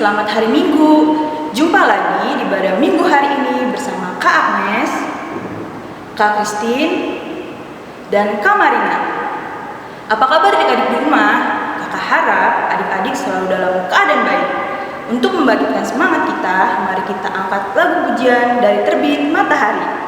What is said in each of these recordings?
selamat hari Minggu. Jumpa lagi di Pada Minggu hari ini bersama Kak Agnes, Kak Christine, dan Kak Marina. Apa kabar adik-adik di rumah? Kakak harap adik-adik selalu dalam keadaan baik. Untuk membangkitkan semangat kita, mari kita angkat lagu pujian dari Terbit Matahari.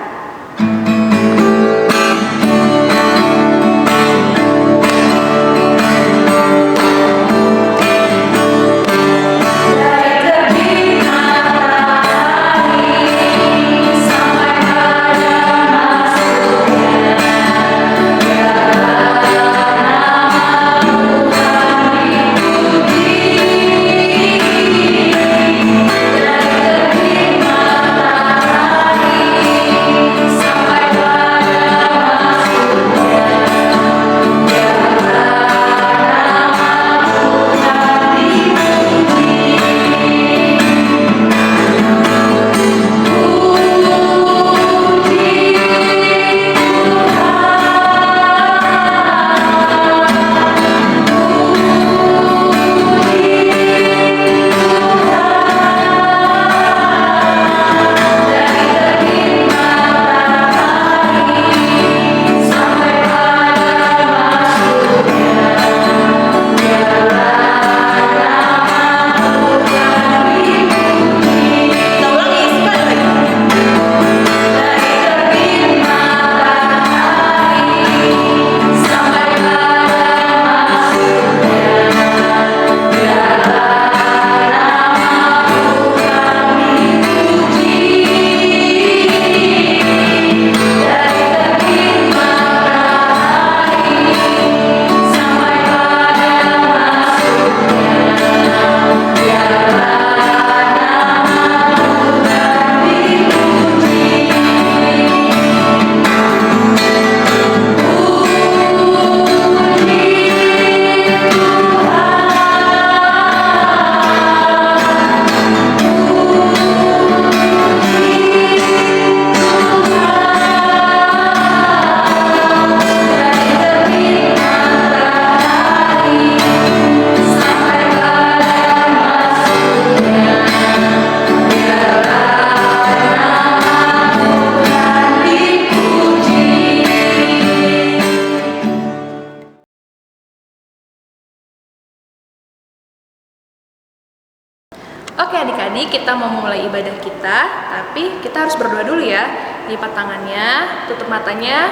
Oke adik-adik, kita mau mulai ibadah kita, tapi kita harus berdoa dulu ya. Lipat tangannya, tutup matanya,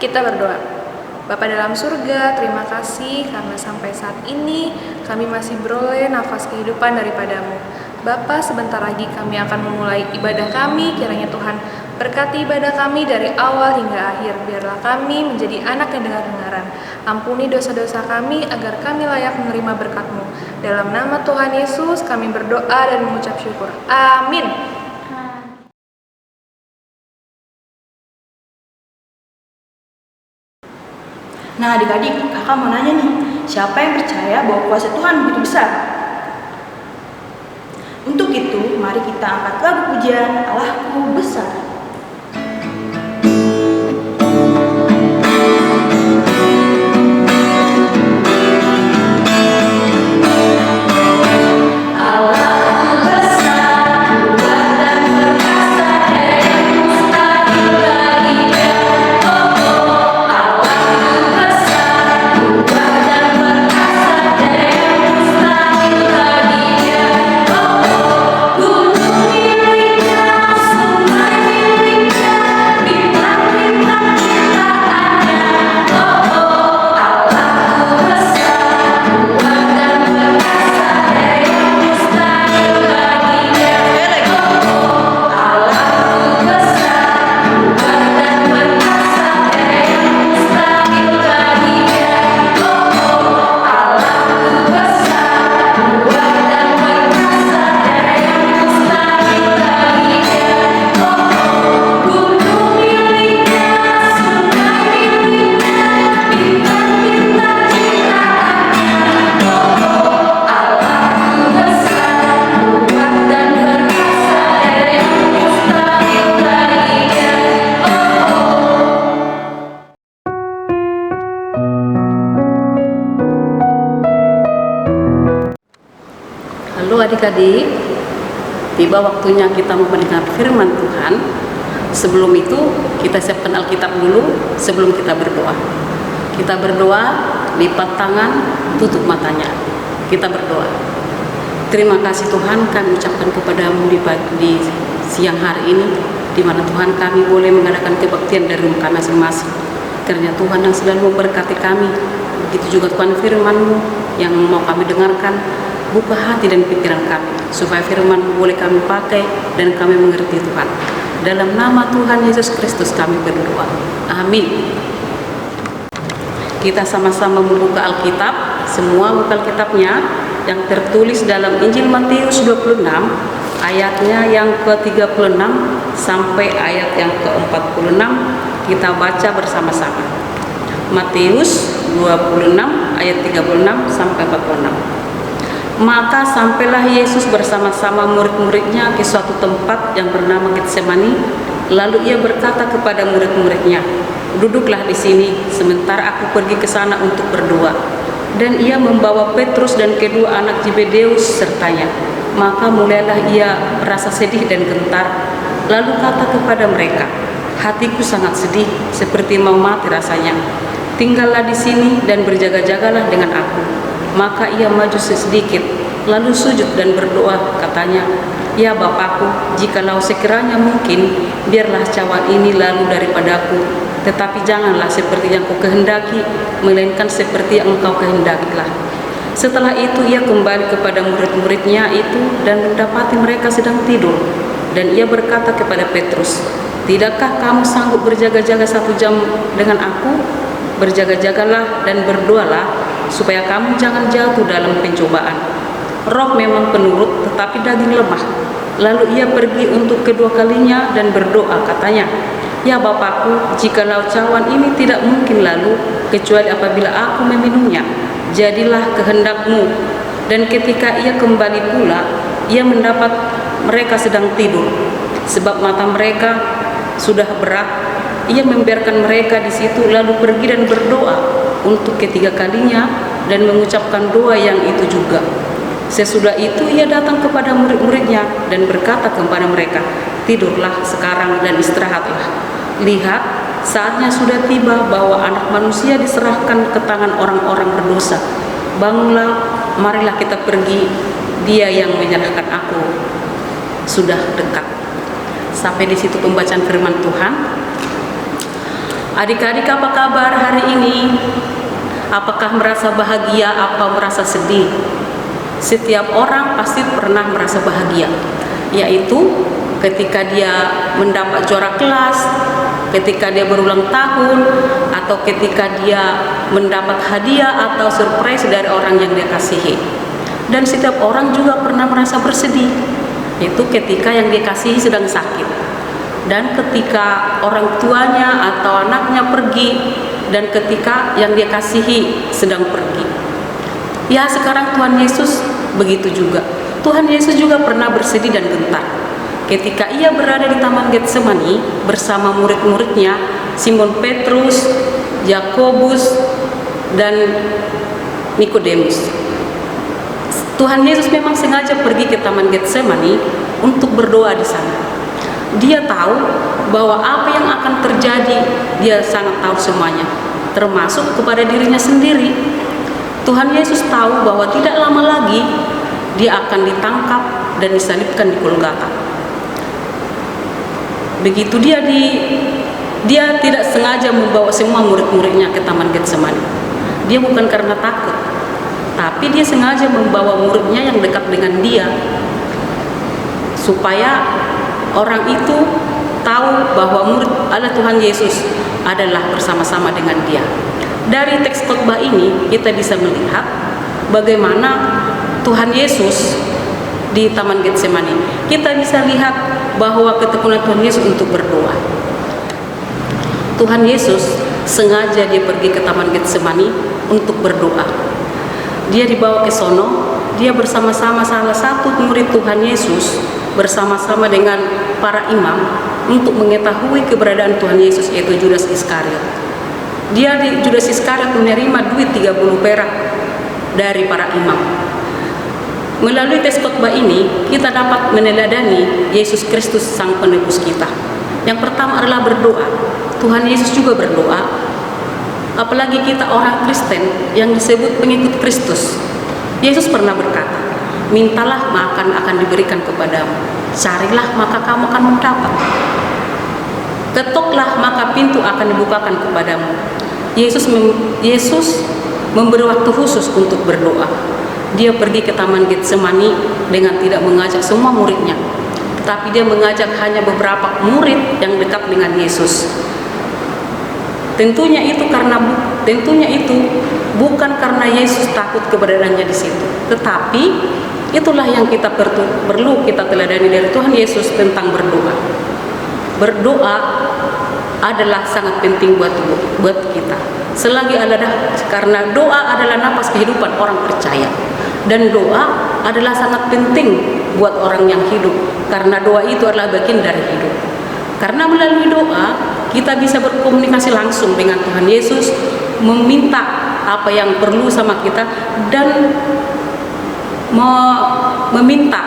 kita berdoa. Bapa dalam surga, terima kasih karena sampai saat ini kami masih beroleh nafas kehidupan daripadamu. Bapa, sebentar lagi kami akan memulai ibadah kami, kiranya Tuhan berkati ibadah kami dari awal hingga akhir. Biarlah kami menjadi anak yang dengar-dengaran. Ampuni dosa-dosa kami agar kami layak menerima berkat-Mu. Dalam nama Tuhan Yesus kami berdoa dan mengucap syukur. Amin. Nah adik-adik, kakak mau nanya nih, siapa yang percaya bahwa kuasa Tuhan begitu besar? Untuk itu, mari kita angkat lagu pujian Allahku Besar. Gunung miliknya, sungai adik-adik, tiba waktunya kita mau mendengar firman Tuhan. Sebelum itu kita siapkan Alkitab dulu sebelum kita berdoa. Kita berdoa, lipat tangan, tutup matanya. Kita berdoa. Terima kasih Tuhan, kami ucapkan kepadamu di siang hari ini, di mana Tuhan kami boleh mengadakan kebaktian dari rumah kami masing-masing. Karena Tuhan yang selalu memberkati kami. Begitu juga Tuhan firman-Mu yang mau kami dengarkan. Buka hati dan pikiran kami, supaya firman boleh kami pakai dan kami mengerti Tuhan. Dalam nama Tuhan Yesus Kristus kami berdoa. Amin. Kita sama-sama membuka Alkitab. Semua buka Alkitabnya yang tertulis dalam Injil Matius 26, ayatnya yang ke-36 sampai ayat yang ke-46. Kita baca bersama-sama. Matius 26 ayat 36 sampai 46. Maka sampailah Yesus bersama-sama murid-muridnya ke suatu tempat yang bernama Getsemani. Lalu ia berkata kepada murid-muridnya, "Duduklah di sini, sementara aku pergi ke sana untuk berdoa." Dan ia membawa Petrus dan kedua anak Zebedeus sertanya. Maka mulailah ia merasa sedih dan gentar. Lalu kata kepada mereka, "Hatiku sangat sedih, seperti mau mati rasanya. Tinggallah di sini dan berjaga-jagalah dengan aku." Maka ia maju sedikit, lalu sujud dan berdoa, katanya, "Ya Bapakku, jikalau sekiranya mungkin, biarlah cawan ini lalu daripadaku, tetapi janganlah seperti yang kau kehendaki, melainkan seperti yang engkau kehendakilah." Setelah itu ia kembali kepada murid-muridnya itu dan mendapati mereka sedang tidur. Dan ia berkata kepada Petrus, "Tidakkah kamu sanggup berjaga-jaga 1 jam dengan aku? Berjaga-jagalah dan berdoalah, supaya kamu jangan jatuh dalam pencobaan. Roh memang penurut, tetapi daging lemah." Lalu ia pergi untuk kedua kalinya dan berdoa, katanya, "Ya Bapakku, jikalau cawan ini tidak mungkin lalu, kecuali apabila aku meminumnya, jadilah kehendak-Mu." Dan ketika ia kembali pula, ia mendapat mereka sedang tidur, sebab mata mereka sudah berat. Ia membiarkan mereka di situ, lalu pergi dan berdoa untuk ketiga kalinya dan mengucapkan doa yang itu juga. Sesudah itu ia datang kepada murid-muridnya dan berkata kepada mereka, "Tidurlah sekarang dan istirahatlah. Lihat, saatnya sudah tiba bahwa Anak Manusia diserahkan ke tangan orang-orang berdosa. Bangunlah, marilah kita pergi. Dia yang menyerahkan aku sudah dekat." Sampai di situ pembacaan firman Tuhan. Adik-adik, apa kabar hari ini? Apakah merasa bahagia atau merasa sedih? Setiap orang pasti pernah merasa bahagia, yaitu ketika dia mendapat juara kelas, ketika dia berulang tahun, atau ketika dia mendapat hadiah atau surprise dari orang yang dia kasihi. Dan setiap orang juga pernah merasa bersedih, yaitu ketika yang dia kasihi sedang sakit, dan ketika orang tuanya atau anaknya pergi, dan ketika yang dia kasihi sedang pergi. Ya, sekarang Tuhan Yesus begitu juga. Tuhan Yesus juga pernah bersedih dan gentar ketika ia berada di Taman Getsemani bersama murid-muridnya, Simon Petrus, Yakobus, dan Nikodemus. Tuhan Yesus memang sengaja pergi ke Taman Getsemani untuk berdoa di sana. Dia tahu bahwa apa yang akan terjadi, dia sangat tahu semuanya, termasuk kepada dirinya sendiri. Tuhan Yesus tahu bahwa tidak lama lagi dia akan ditangkap dan disalibkan di Golgota. Begitu dia tidak sengaja membawa semua murid-muridnya ke Taman Getsemani. Dia bukan karena takut, tapi dia sengaja membawa muridnya yang dekat dengan dia, supaya orang itu tahu bahwa murid Allah Tuhan Yesus adalah bersama-sama dengan dia. Dari teks khotbah ini kita bisa melihat bagaimana Tuhan Yesus di Taman Getsemani. Kita bisa lihat bahwa ketekunan Tuhan Yesus untuk berdoa. Tuhan Yesus sengaja dia pergi ke Taman Getsemani untuk berdoa. Dia dibawa ke sono, dia bersama-sama salah satu murid Tuhan Yesus, bersama-sama dengan para imam untuk mengetahui keberadaan Tuhan Yesus, yaitu Judas Iskariot. Judas Iskariot menerima duit 30 perak dari para imam. Melalui tes khotbah ini, kita dapat meneladani Yesus Kristus Sang Penebus kita. Yang pertama adalah berdoa. Tuhan Yesus juga berdoa. Apalagi kita orang Kristen yang disebut pengikut Kristus. Yesus pernah berkata, mintalah maka akan diberikan kepadamu. Carilah maka kamu akan mendapat. Ketoklah maka pintu akan dibukakan kepadamu. Yesus memberi waktu khusus untuk berdoa. Dia pergi ke Taman Getsemani dengan tidak mengajak semua muridnya, tetapi dia mengajak hanya beberapa murid yang dekat dengan Yesus. Tentunya itu bukan karena Yesus takut keberadaannya di situ, tetapi itulah yang kita perlu kita teladani dari Tuhan Yesus tentang berdoa. Berdoa adalah sangat penting buat kita. Selagi karena doa adalah napas kehidupan orang percaya. Dan doa adalah sangat penting buat orang yang hidup, karena doa itu adalah bagian dari hidup. Karena melalui doa kita bisa berkomunikasi langsung dengan Tuhan Yesus, meminta apa yang perlu sama kita dan meminta.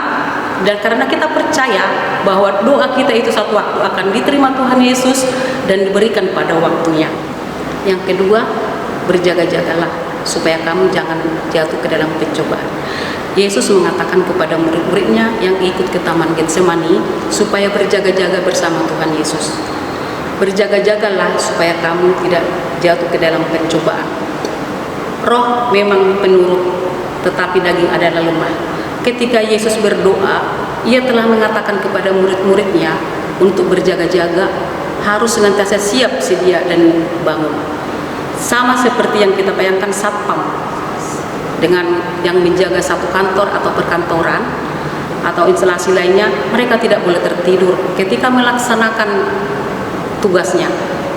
Dan karena kita percaya bahwa doa kita itu suatu waktu akan diterima Tuhan Yesus dan diberikan pada waktunya. Yang kedua, berjaga-jagalah supaya kamu jangan jatuh ke dalam pencobaan. Yesus mengatakan kepada murid-muridnya yang ikut ke Taman Getsemani supaya berjaga-jaga bersama Tuhan Yesus. Berjaga-jagalah supaya kamu tidak jatuh ke dalam pencobaan. Roh memang penurut, tetapi daging adalah lemah. Ketika Yesus berdoa, ia telah mengatakan kepada murid-muridnya untuk berjaga-jaga, harus senantiasa siap, sedia, dan bangun. Sama seperti yang kita bayangkan satpam dengan yang menjaga satu kantor atau perkantoran atau instalasi lainnya, mereka tidak boleh tertidur ketika melaksanakan tugasnya.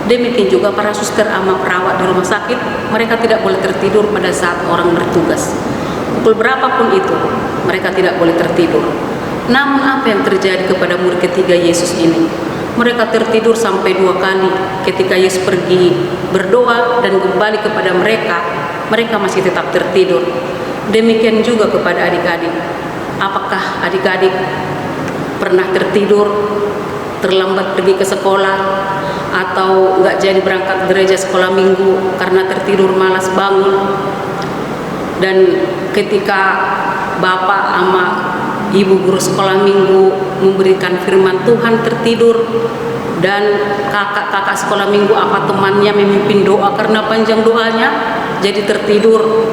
Demikian juga para suster sama perawat di rumah sakit, mereka tidak boleh tertidur pada saat orang bertugas. Pukul berapapun itu, mereka tidak boleh tertidur. Namun apa yang terjadi kepada murid ketiga Yesus ini? Mereka tertidur sampai 2 kali. Ketika Yesus pergi berdoa dan kembali kepada mereka, mereka masih tetap tertidur. Demikian juga kepada adik-adik. Apakah adik-adik pernah tertidur, terlambat pergi ke sekolah, atau nggak jadi berangkat gereja sekolah minggu karena tertidur malas bangun? Dan ketika bapak sama ibu guru sekolah minggu memberikan firman Tuhan tertidur, dan kakak-kakak sekolah minggu apa temannya memimpin doa karena panjang doanya jadi tertidur.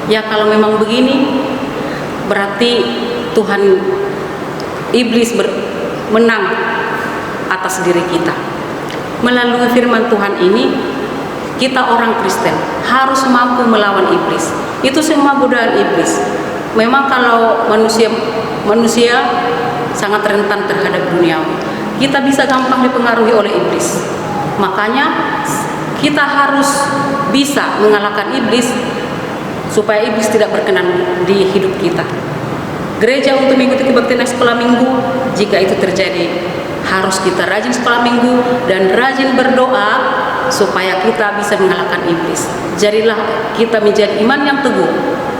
Ya kalau memang begini berarti iblis menang atas diri kita. Melalui firman Tuhan ini kita orang Kristen harus mampu melawan iblis. Itu semua godaan iblis. Memang kalau manusia sangat rentan terhadap dunia. Kita bisa gampang dipengaruhi oleh iblis. Makanya kita harus bisa mengalahkan iblis supaya iblis tidak berkenan di hidup kita. Gereja untuk mengikuti kebaktian sekolah minggu, jika itu terjadi, harus kita rajin sekolah minggu dan rajin berdoa supaya kita bisa mengalahkan iblis. Jadilah kita menjadi iman yang teguh,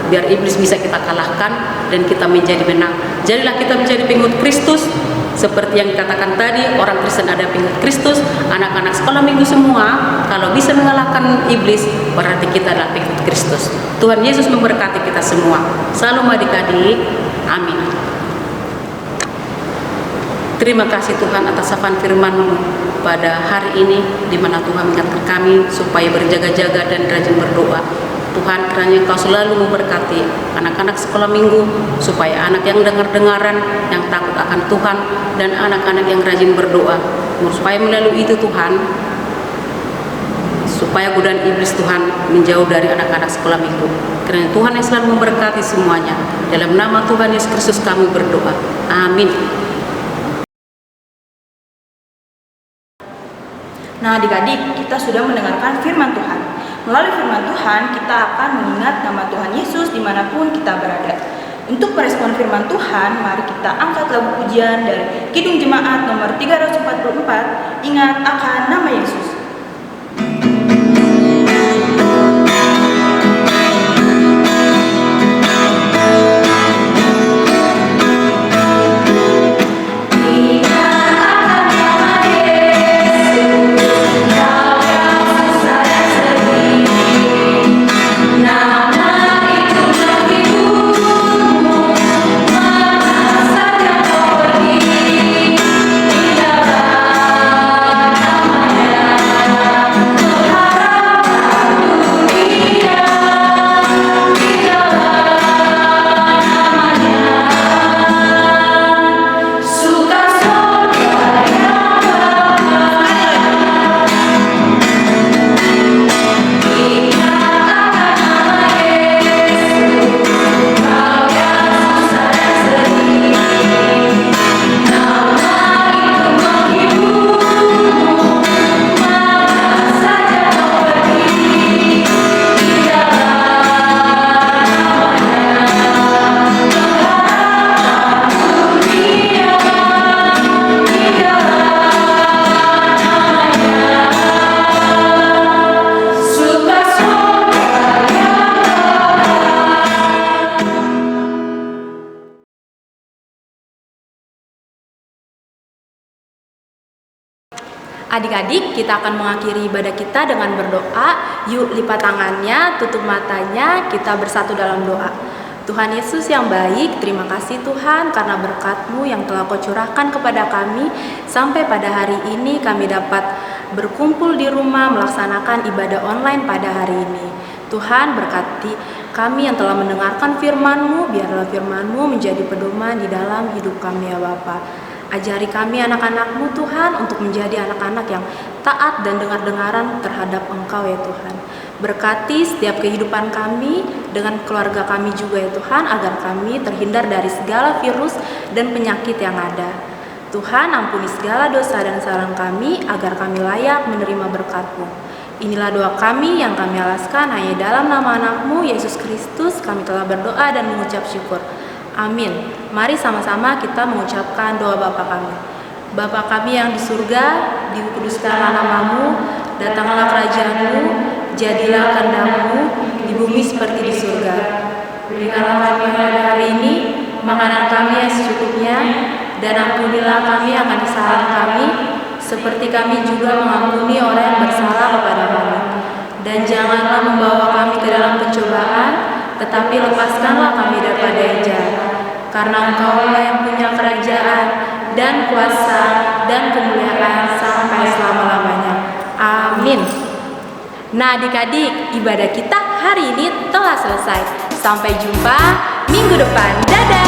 biar iblis bisa kita kalahkan dan kita menjadi menang. Jadilah kita menjadi pengikut Kristus. Seperti yang dikatakan tadi, orang Kristen ada pengikut Kristus, anak-anak sekolah minggu semua, kalau bisa mengalahkan iblis, berarti kita adalah pengikut Kristus. Tuhan Yesus memberkati kita semua. Salam adik-adik. Amin. Terima kasih Tuhan atas sapaan firman-Mu pada hari ini, di mana Tuhan mengingatkan kami supaya berjaga-jaga dan rajin berdoa. Tuhan, kiranya Engkau selalu memberkati anak-anak sekolah minggu, supaya anak yang dengar-dengaran, yang takut akan Tuhan, dan anak-anak yang rajin berdoa. Supaya melalui itu Tuhan, supaya godaan iblis Tuhan menjauh dari anak-anak sekolah minggu. Kiranya Tuhan yang selalu memberkati semuanya. Dalam nama Tuhan Yesus Kristus kami berdoa. Amin. Nah adik-adik, kita sudah mendengarkan firman Tuhan. Melalui firman Tuhan, kita akan mengingat nama Tuhan Yesus dimanapun kita berada. Untuk merespon firman Tuhan, mari kita angkat lagu pujian dari Kidung Jemaat nomor 344, Ingat Akan Nama Yesus. Adik-adik, kita akan mengakhiri ibadah kita dengan berdoa. Yuk lipat tangannya, tutup matanya, kita bersatu dalam doa. Tuhan Yesus yang baik, terima kasih Tuhan karena berkat-Mu yang telah Kau curahkan kepada kami. Sampai pada hari ini kami dapat berkumpul di rumah melaksanakan ibadah online pada hari ini. Tuhan berkati kami yang telah mendengarkan firman-Mu, biarlah firman-Mu menjadi pedoman di dalam hidup kami ya Bapa. Ajari kami anak-anak-Mu Tuhan untuk menjadi anak-anak yang taat dan dengar-dengaran terhadap Engkau ya Tuhan. Berkati setiap kehidupan kami dengan keluarga kami juga ya Tuhan, agar kami terhindar dari segala virus dan penyakit yang ada. Tuhan, ampuni segala dosa dan kesalahan kami agar kami layak menerima berkat-Mu. Inilah doa kami yang kami alaskan hanya dalam nama anak-Mu Yesus Kristus kami telah berdoa dan mengucap syukur. Amin. Mari sama-sama kita mengucapkan doa Bapa kami. Bapa kami yang di surga, dikuduskanlah nama-Mu, datanglah kerajaan-Mu, jadilah kehendak-Mu di bumi seperti di surga. Berikanlah kami pada hari ini makanan kami yang secukupnya, dan ampunilah kami akan kesalahan kami, seperti kami juga mengampuni orang yang bersalah kepada kami. Dan janganlah membawa kami ke dalam pencobaan, tetapi lepaskanlah kami daripada yang jahat. Karena Engkau-lah yang punya kerajaan dan kuasa dan kemuliaan sampai selama-lamanya. Amin. Nah adik-adik, ibadah kita hari ini telah selesai. Sampai jumpa minggu depan. Dadah!